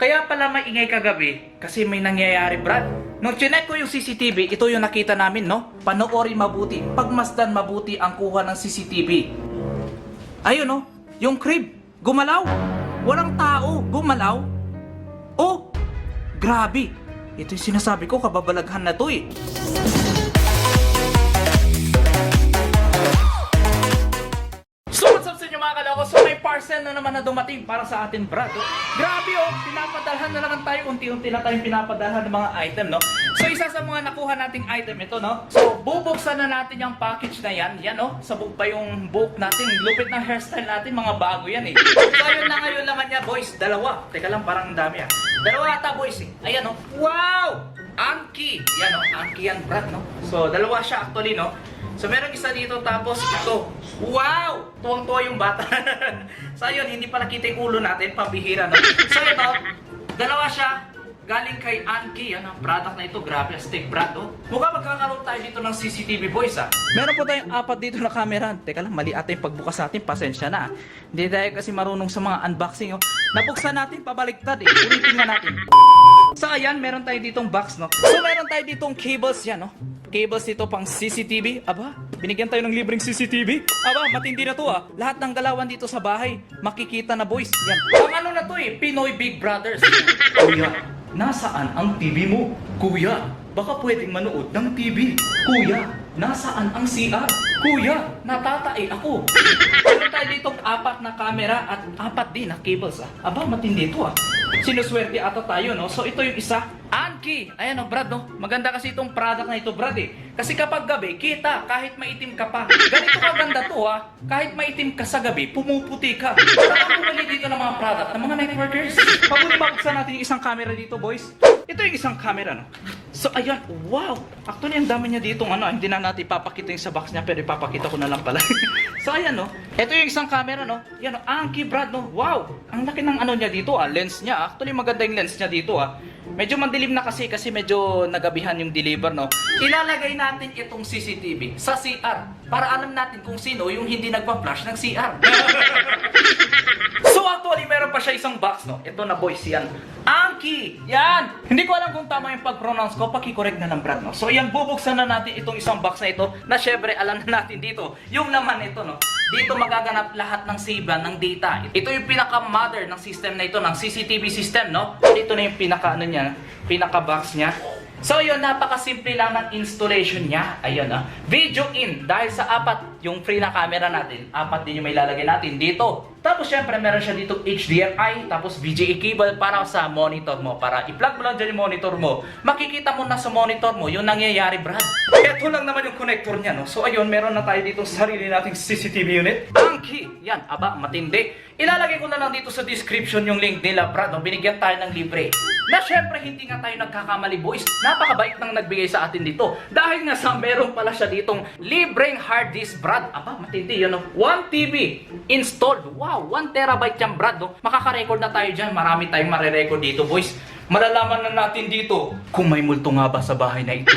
Kaya pala maingay kagabi kasi may nangyayari, Brad. Nung chinek ko yung CCTV, ito yung nakita namin, no? Panoorin mabuti, pagmasdan mabuti ang kuha ng CCTV. Ayun, no? Yung crib, gumalaw. Walang tao, gumalaw. Oh, grabe. Ito yung sinasabi ko, kababalaghan na to eh. So what's up sa inyo mga kaloko? So may parcel na naman na dumating para sa atin, Brad. Grabe oh, pinapadalhan na naman tayo. Unti-unti na tayong pinapadalhan ng mga item, no? So isa sa mga nakuha nating item ito, no? So bubuksan na natin yung package na yan. Yan, no? Sabog pa yung buhok natin. Lupit ng hairstyle natin, mga bago yan eh. So ayun na ngayon naman niya, boys. Dalawa. Teka lang, parang dami ah. Dalawa ata, boys eh. Ayan, no? Wow! Anki! Yan, no? Anki yan, Brad, no? So dalawa siya actually, no? So meron isa dito tapos ito. Wow! Tuwang-tuwa yung bata. So ayun, hindi pa nakita yung ulo natin, pambihira na. So ito, dalawa siya. Galing kay Anki, yan ang product na ito. Grabe, stick brand, oh. Mukha magkakaroon tayo dito ng CCTV, boys, ah. Meron po tayong apat dito na camera. Teka lang, mali ata yung pagbukas natin. Pasensya na. Hindi tayo kasi marunong sa mga unboxing, oh. Nabuksan natin, pabaliktad, eh. Ulitin nga natin. So ayan, meron tayo ditong box, no. So meron tayo ditong cables yan, no. Cables ito pang CCTV. Aba, binigyan tayo ng libreng CCTV. Aba, matindi na to ah. Lahat ng galawan dito sa bahay, makikita na, boys. Yan. Ang ano na to eh, Pinoy Big Brothers. Kuya, nasaan ang TV mo? Kuya, baka pwedeng manood ng TV. Kuya, nasaan ang CR? Kuya, natatae ako. Meron tayo ditong apat na camera at apat din na cables ah. Aba, matindi ito ah. Sinuswerte ata tayo, no? So ito yung isa. Anki! Ayan o, Brad, no? Maganda kasi itong product na ito, Brad, eh. Kasi kapag gabi, kita, kahit maitim ka pa. Ganito kaganda to, ha? Kahit maitim ka sa gabi, pumuputi ka. Saka bumili dito ng mga product ng mga networkers. Pabuli mabuksan natin yung isang camera dito, boys. Ito yung isang camera, no? So, ayan. Wow! Actually, ang dami niya dito, ano? Hindi na natin ipapakita yung sa box niya, pero ipapakita ko na lang pala. So, ayan, no? Ito yung isang camera, no? Yan, no? Anki, Brad, no? Wow! Ang laki ng ano niya dito, ah. Lens niya. Actually, maganda yung lens niya dito, ah. Medyo mandilim na kasi medyo nagabihan yung deliver, no? Ilalagay natin itong CCTV sa CR para alam natin kung sino yung hindi nagpa-flash ng CR. So actually, meron pa siya isang box, no? Ito na, boys, yan. Anki! Yan! Hindi ko alam kung tama yung pag-pronounce ko, paki-correct na ng Brad, no? So yan, bubuksan na natin itong isang box na ito na syempre alam na natin dito yung laman nito, no? Dito magaganap lahat ng savean ng data. Ito yung pinaka-mother ng system na ito, ng CCTV system, no? Dito na yung pinaka-ano niya, pinaka-box niya. So yun, napakasimple lang ng installation niya. Ayun ah. Video in. Dahil sa apat yung free na camera natin, apat din yung may lalagay natin dito. Tapos syempre meron siya dito HDMI, tapos VGA cable para sa monitor mo. Para i-plug mo lang dyan yung monitor mo. Makikita mo na sa monitor mo yung nangyayari, Brad. Ito lang naman yung connector niya, no? So ayun, meron na tayo dito sarili nating CCTV unit. Anki! Yan, aba, matindi. Ilalagay ko na lang dito sa description yung link nila, Brad, no? Binigyan tayo ng libre. Na syempre hindi nga tayo nagkakamali, boys. Napakabait nang nagbigay sa atin dito. Dahil nga sa meron pala siya ditong libreng hard disk, Brad. Aba, matindi yun, no? 1 TB installed. Wow, 1 terabyte yan, Brad, no? Makaka-record na tayo dyan. Marami tayong marirecord dito, boys. Malalaman na natin dito kung may multo nga ba sa bahay na ito.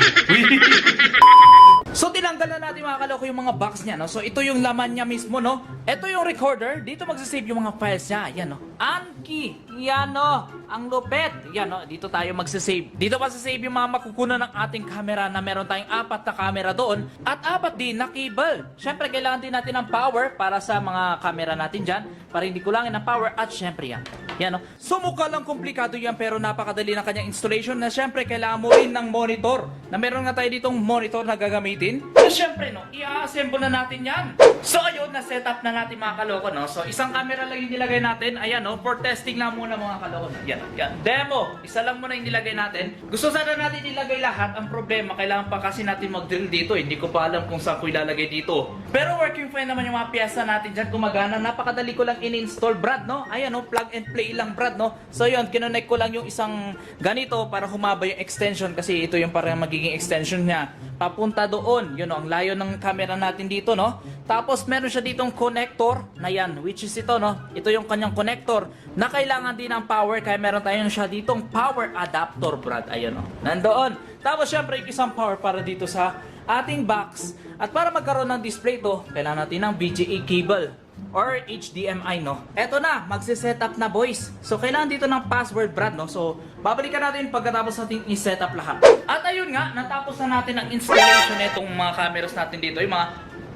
So tinanggal na natin mga kaloko yung mga box niya, no? So ito yung laman niya mismo, no? Ito yung recorder. Dito magsasave yung mga files niya. Yan, no? Anki! Yan, no? Ang lupet. Yan, no? Dito tayo magsasave. Dito magsasave yung mga makukunan ng ating camera na meron tayong apat na camera doon at apat din na cable. Syempre, kailangan din natin ng power para sa mga camera natin dyan para hindi kulangin ng power at syempre yan. Yan, no? So mukha lang komplikado yan pero napakadali ng kanyang installation na syempre kailangan mo rin ng monitor. Na meron nga tayo ditong monitor na gagamitin. So syempre, no, i-assemble na natin yan. So ayun, na-setup na natin mga kaloko, no? So isang camera lang yung nilagay natin. Ayan, no? For testing lang muna mga kaloko. Yan, yan. Demo. Isa lang muna yung nilagay natin. Gusto sana natin ilagay lahat. Ang problema, kailangan pa kasi natin mag-drill dito. Hindi ko pa alam kung saan ko ilalagay dito. Pero working fine naman yung mga piyesa natin dyan. Gumagana. Napakadali ko lang in-install, Brad, no? Ayan, no? Plug and play lang, Brad, no? So yun, kinonect ko lang yung isang ganito para humaba yung extension kasi ito yung parang magiging extension niya papunta doon. Yun, no? Ang layo ng camera natin dito, no? Tapos meron siya ditong connector na yan, which is ito, no? Ito yung kanyang connector na kailangan din ng power kaya meron tayong siya ditong power adapter, Brad. Ayun, no? Nandoon. Tapos syempre isang power para dito sa ating box. At para magkaroon ng display to, kailangan natin ng VGA cable. or HDMI, no? Eto na, magsisetup na, boys. So, kailangan dito ng password, Brad, no? So, babalikan natin pagkatapos natin i-setup lahat. At ayun nga, natapos na natin ang installation nitong mga cameras natin dito, yung mga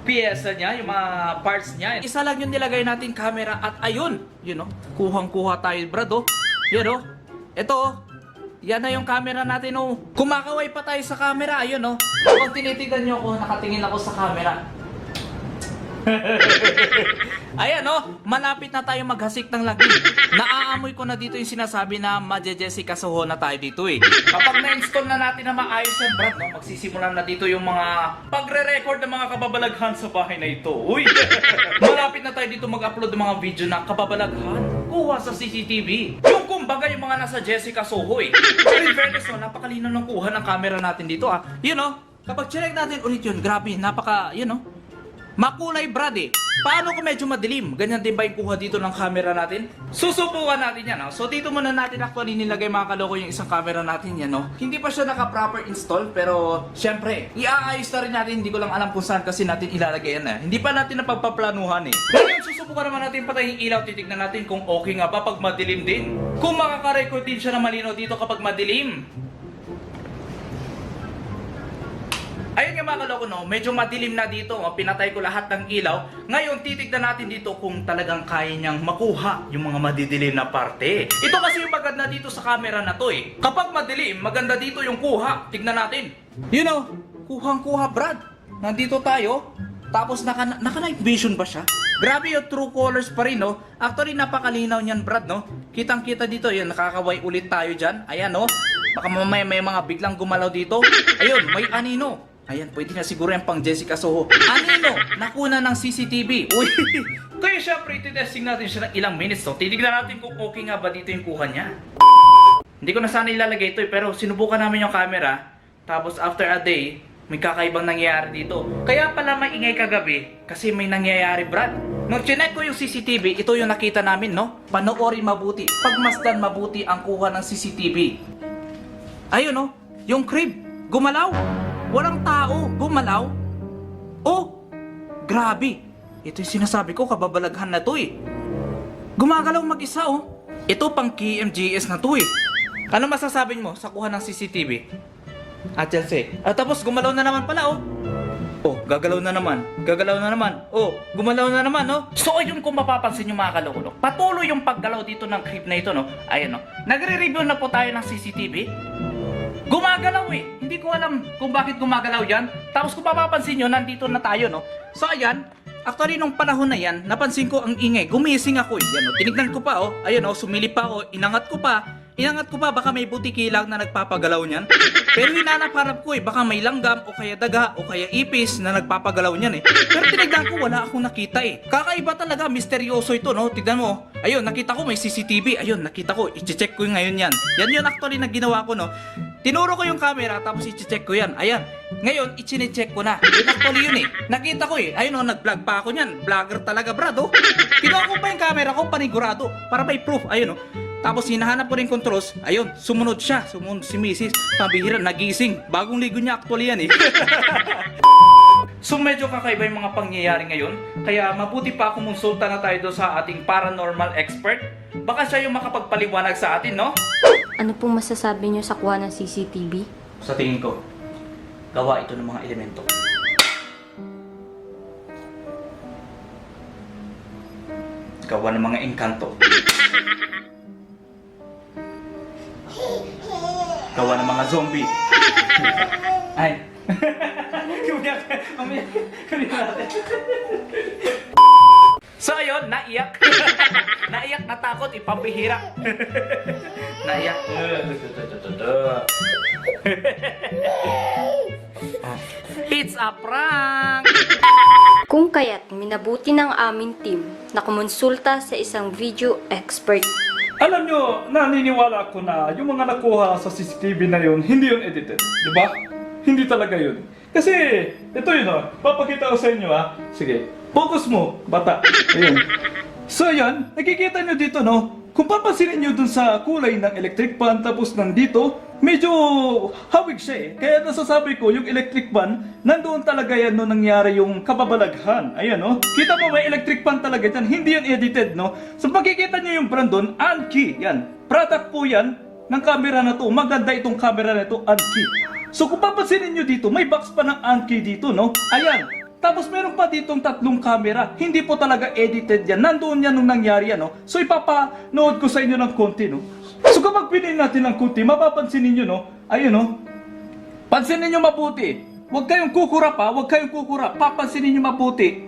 piyesa niya, yung mga parts niya. Isa lang yung nilagay natin camera at ayun, yun, no? Kuhang-kuha tayo, Brad, oh. Yun, no? Ito, oh. Yan na yung camera natin, oh. Kumakaway pa tayo sa camera, ayun, oh. Kung tinitignan nyo ako, nakatingin ako sa camera. Ayan, oh, malapit na tayo maghasik ng lagi. Naaamoy ko na dito yung sinasabi na Jessica Soho na tayo dito eh. Kapag na-install na natin na maayos yan, Brad, no, magsisimulan na dito yung mga pagre-record ng mga kababalaghan sa bahay na ito. Uy! Malapit na tayo dito mag-upload ng mga video na kababalaghan kuha sa CCTV. Yung kumbaga yung mga nasa Jessica Soho eh. Pero in fairness, no, napakalino ng kuha ng camera natin dito ah. Yun, oh, kapag check natin ulit yun, grabe, napaka, yun, oh. Makulay, Brad, eh. Paano kung medyo madilim? Ganyan din ba yung kuha dito ng camera natin? Susubukan natin yan, no? So dito muna natin actually nilagay mga kaloko yung isang camera natin yan, no? Hindi pa siya naka-proper install, pero syempre, iaayos na rin natin. Hindi ko lang alam kung saan kasi natin ilalagay yan, eh. Hindi pa natin napagpaplanuhan, eh. Ngayon, susubukan naman natin patayin yung ilaw. Titignan natin kung okay nga ba pag madilim din. Kung makaka-record din siya na malinaw dito kapag madilim. Ayun nga mga kaloko, no, medyo madilim na dito, pinatay ko lahat ng ilaw. Ngayon, titignan natin dito kung talagang kaya niyang makuha yung mga madidilim na parte. Ito kasi yung maganda dito sa camera na to eh. Kapag madilim, maganda dito yung kuha. Tignan natin. You know, kuhang-kuha, Brad. Nandito tayo. Tapos naka-night vision ba siya? Grabe yung true colors pa rin, no? Actually, napakalinaw niyan, Brad, no? Kitang-kita dito, yun, nakakaway ulit tayo dyan. Ayan, no? Baka mamaya may mga biglang gumalaw dito. Ayun, may anino. Ayan, pwede na siguro yung pang Jessica Soho. Anino, nakuna ng CCTV. Uy, kaya syempre, ititesting natin siya ng ilang minutes. So, titignan natin kung okay nga ba dito yung kuha niya. Hindi ko na sana ilalagay ito, pero sinubukan namin yung camera. Tapos after a day, may kakaibang nangyayari dito. Kaya pala maingay kagabi, kasi may nangyayari, Brad. Nung chinek ko yung CCTV, ito yung nakita namin, no? Panoorin mabuti, pagmasdan mabuti ang kuha ng CCTV. Ayun, no? Yung crib, gumalaw. Walang tao, gumalaw. Oh, grabe. Ito yung sinasabi ko, kababalaghan na to eh. Gumagalaw mag-isa, oh. Ito pang KMGS na to eh. Ano masasabi mo sa kuha ng CCTV? Chelsea. Tapos gumalaw na naman pala, oh. Oh, gagalaw na naman. Gagalaw na naman. Oh, gumalaw na naman, no? So, ayun kung mapapansin nyo mga kaloko, no? Patuloy yung paggalaw dito ng crib na ito, no? Ayan, no? Nagre-review na po tayo ng CCTV. Gumagalaw eh. Hindi ko alam kung bakit gumagalaw yan. Tapos kung mapapansin nyo, nandito na tayo, no? So, ayan. Actually, nung panahon na yan, napansin ko ang ingay. Gumising ako eh. Yan, no? Tinignan ko pa, oh. Ayun, oh. Sumilip pa ako. Inangat ko pa. Baka may butiki lang na nagpapagalaw niyan. Pero hinanap-hanap ko eh, baka may langgam o kaya daga o kaya ipis na nagpapagalaw niyan eh. Pero tinignan ko, wala akong nakita eh. Kakaiba talaga, misteryoso ito, no? Tignan mo. Ayun, nakita ko may CCTV. Ayun, nakita ko. I-check ko ngayon yan. Yan yun actually na ginawa ko, no? Tinuro ko yung camera tapos i-check ko yan. Ayan. Ngayon, i-check ko na. Yun actually yun eh. Nakita ko eh. Ayun, no, nag-vlog pa ako niyan. Vlogger talaga, Brad, oh. Kinuha ko pa yung camera ko, panigurado. Para may proof. Ayun, no. Tapos hinahanap ko rin controls, ayun, sumunod siya, sumunod si Mrs. Pambihira, nagising. Bagong ligo niya actually yan eh. So medyo kakaiba yung mga pangyayari ngayon. Kaya mabuti pa kumonsulta na tayo doon sa ating paranormal expert. Baka siya yung makapagpaliwanag sa atin, no? Ano pong masasabi niyo sa kuha ng CCTV? Sa tingin ko, gawa ito ng mga elemento. Gawa ng mga engkanto. Gawa ng mga zombie. Ay. So ayun, naiyak. Naiyak, natakot, ipambihira. Naiyak. It's a prank! Kung kaya't minabuti ng aming team na kumonsulta sa isang video expert. Alam nyo, naniniwala ako na yung mga nakuha sa CCTV na yun, hindi yun edited. Di ba? Hindi talaga yun. Kasi, ito yun papakita ko sa inyo Sige, focus mo, bata. Ayun. So yan, nakikita nyo dito kung papansinin nyo dun sa kulay ng electric fan tapos nandito, medyo hawig siya eh. Kaya nasasabi ko, yung electric fan, nandoon talaga yan no nangyari yung kababalaghan. Ayan no. Kita mo may electric fan talaga dyan, hindi yun edited no. So makikita nyo yung brand doon, Anki. Yan. Product po yan ng camera na to. Maganda itong camera na to, Anki. So kung papansinin nyo dito, may box pa ng Anki dito no. Ayan. Tapos meron pa ditong 3 camera. Hindi po talaga edited yan. Nandoon yan nung nangyari yan, no? So ipapanood ko sa inyo ng konti, no? So kapag pinin natin ng konti, mapapansin ninyo, no? Ayun, no? Pansinin nyo mabuti. Huwag kayong kukurap, ha? Huwag kayong kukurap. Papansinin nyo mabuti.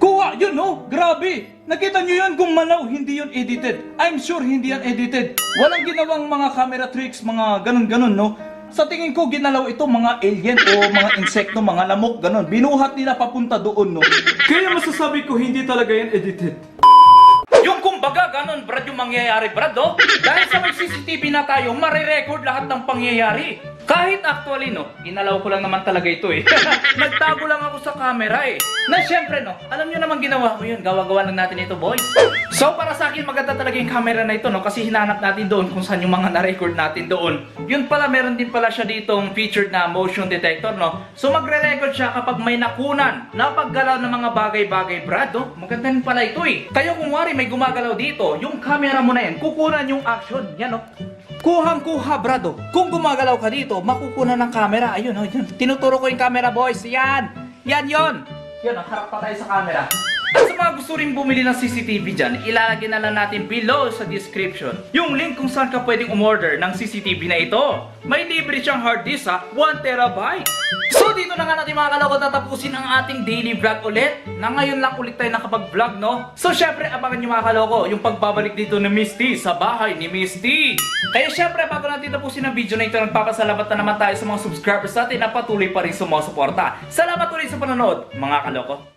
Kuha! Yun, no? Grabe! Nakita nyo yan kung manaw, hindi yun edited. I'm sure hindi yan edited. Walang ginawang mga camera tricks, mga ganun-ganun, no? Sa tingin ko, ginalaw ito mga alien o mga insekto, mga lamok, ganun. Binuhat nila papunta doon, no? Kaya masasabi ko, hindi talaga yan edited. Yung kumbaga, ganun, Brad, yung mangyayari, Brad, oh. Dahil sa may CCTV na tayo, marirecord lahat ng pangyayari. Kahit actually, no, inalaw ko lang naman talaga ito eh. Nagtago lang ako sa camera eh. Na syempre, no, alam nyo naman ginawa ko yun. Gawa-gawa lang natin ito, boys. So, para sa akin, maganda talaga yung camera na ito, no, kasi hinanap natin doon kung saan yung mga na-record natin doon. Yun pala, meron din pala siya ditong featured na motion detector, no. So, magre-record siya kapag may nakunan na paggalaw ng mga bagay-bagay, Brad, no. Maganda din pala ito eh. Kayo kung wari may gumagalaw dito, yung camera mo na yan, kukunan yung action. Yan, no. Kuhang-kuha, brado. Kung gumagalaw ka dito, makukuha ng camera. Ayun, oh, yun. Tinuturo ko yung camera, boys. Yan. Yan, yon. Yan, harap pa tayo sa camera. At sa mga gusto rin bumili ng CCTV dyan, ilalagay na lang natin below sa description yung link kung saan ka pwedeng umorder ng CCTV na ito. May libre siyang hard disk ha, 1 terabyte. So dito na nga natin mga kaloko tatapusin ang ating daily vlog ulit. Na ngayon lang ulit tayo nakapag-vlog, no? So syempre abangan nyo mga kaloko yung pagbabalik dito ni Misty sa bahay ni Misty. Kaya syempre bago natin tapusin ang video na ito, nagpapasalamat na naman tayo sa mga subscribers natin na patuloy pa rin sumusuporta. Salamat ulit sa panonood mga kaloko.